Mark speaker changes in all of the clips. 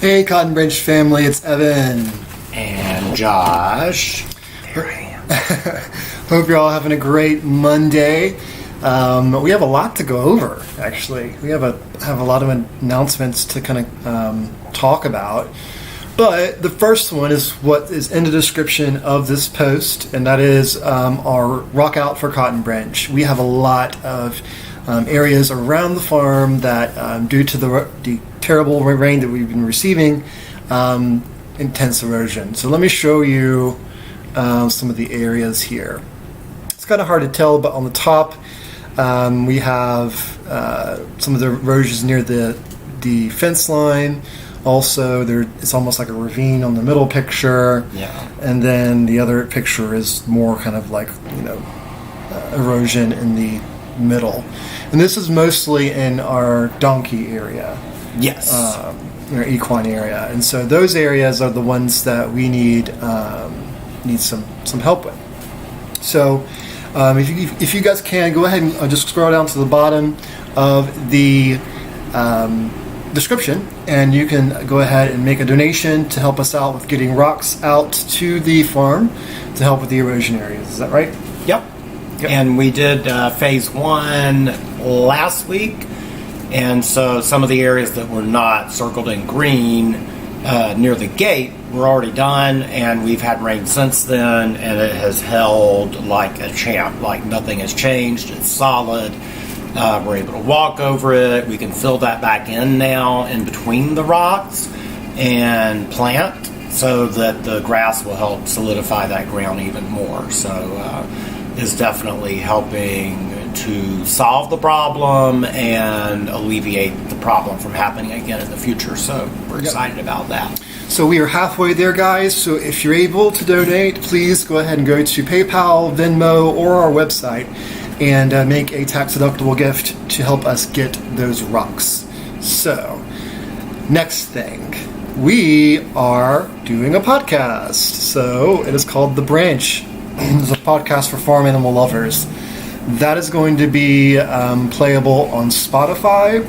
Speaker 1: Hey Cotton Branch family, it's Evan.
Speaker 2: And Josh. There I am.
Speaker 1: Hope you're all having a great Monday. We have a lot to go over, actually. We have a lot of announcements to kind of talk about. But the first one is what is in the description of this post, and that is our Rock Out for Cotton Branch. We have a lot of areas around the farm that, due to the terrible rain that we've been receiving, intense erosion. So let me show you some of the areas here. It's kind of hard to tell, but on the top we have some of the erosions near the fence line. Also, it's almost like a ravine on the middle picture.
Speaker 2: Yeah.
Speaker 1: And then the other picture is more kind of like, erosion in the middle. And this is mostly in our donkey area.
Speaker 2: Yes.
Speaker 1: Our equine area. And so those areas are the ones that we need some help with. So if you guys can, go ahead and just scroll down to the bottom of the description, and you can go ahead and make a donation to help us out with getting rocks out to the farm to help with the erosion areas. Is that right?
Speaker 2: Yep. And we did phase 1 last week, And so some of the areas that were not circled in green near the gate were already done, and we've had rain since then, and it has held like a champ. Like nothing has changed. It's solid. We're able to walk over it. We can fill that back in now in between the rocks and plant so that the grass will help solidify that ground even more. So it's definitely helping to solve the problem and alleviate the problem from happening again in the future. So we're excited about that.
Speaker 1: So we are halfway there, guys. So if you're able to donate, please go ahead and go to PayPal, Venmo, or our website and make a tax-deductible gift to help us get those rocks. So, next thing, we are doing a podcast. So it is called The Branch. It's a podcast for farm animal lovers. That is going to be playable on Spotify,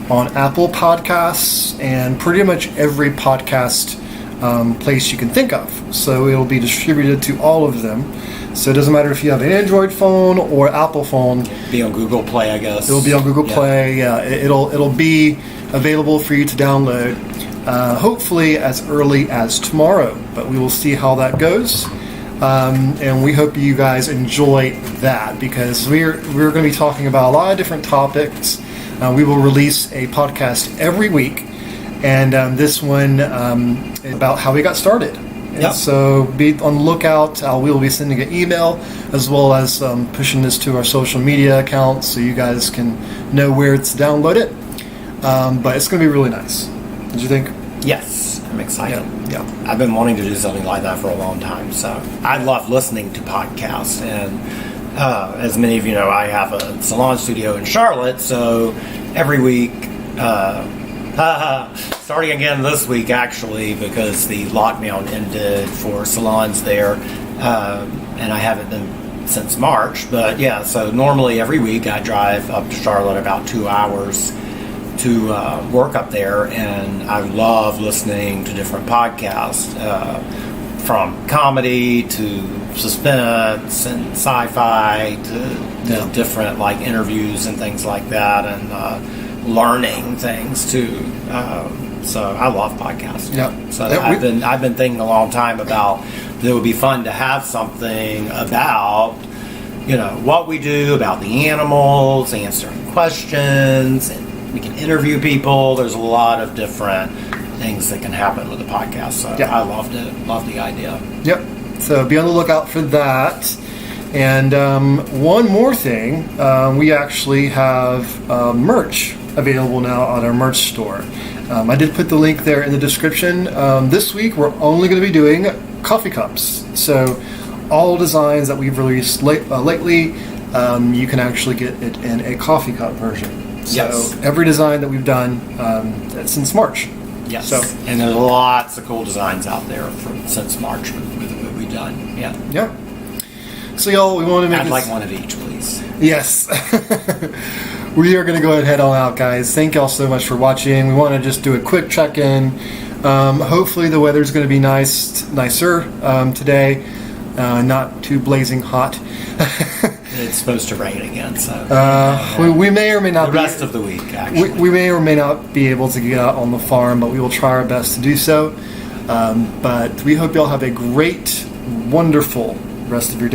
Speaker 1: on Apple Podcasts, and pretty much every podcast place you can think of. So it'll be distributed to all of them. So it doesn't matter if you have an Android phone or Apple phone.
Speaker 2: Be on Google Play, I guess.
Speaker 1: It'll be on Google Play. Yeah, it'll be available for you to download. Hopefully as early as tomorrow, but we will see how that goes. And we hope you guys enjoy that, because we're going to be talking about a lot of different topics. We will release a podcast every week, and this one is about how we got started.
Speaker 2: Yep.
Speaker 1: So be on the lookout. We will be sending an email as well as pushing this to our social media accounts so you guys can know where to download it. But it's going to be really nice. Did you think?
Speaker 2: Yes, I'm excited.
Speaker 1: Yeah.
Speaker 2: I've been wanting to do something like that for a long time. So I love listening to podcasts. And as many of you know, I have a salon studio in Charlotte. So every week, starting again this week actually, because the lockdown ended for salons there, and I haven't been since March. But yeah, so normally every week I drive up to Charlotte about 2 hours to work up there, and I love listening to different podcasts, from comedy to suspense and sci-fi to different like interviews and things like that, and learning things too. So I love podcasts.
Speaker 1: Yeah.
Speaker 2: So I've been thinking a long time about that it would be fun to have something about, you know, what we do, about the animals, answering questions, and we can interview people. There's a lot of different things that can happen with a podcast. So I loved it. Love the idea.
Speaker 1: Yep. So be on the lookout for that. And one more thing, we actually have merch available now on our merch store. I did put the link there in the description. This week we're only going to be doing coffee cups. So all designs that we've released lately, you can actually get it in a coffee cup version. So every design that we've done since March.
Speaker 2: Yes.
Speaker 1: So,
Speaker 2: and there's lots of cool designs out there since March with what we've done. Yeah.
Speaker 1: Yeah. So y'all, we want to make
Speaker 2: I'd like one of each, please.
Speaker 1: Yes. We are going to go ahead and head on out, guys. Thank y'all so much for watching. We want to just do a quick check-in. Hopefully the weather's going to be nicer today. Not too blazing hot.
Speaker 2: It's supposed to rain again, so
Speaker 1: we may or may not.
Speaker 2: The rest of the week, actually.
Speaker 1: We may or may not be able to get out on the farm, but we will try our best to do so. But we hope y'all have a great, wonderful rest of your day.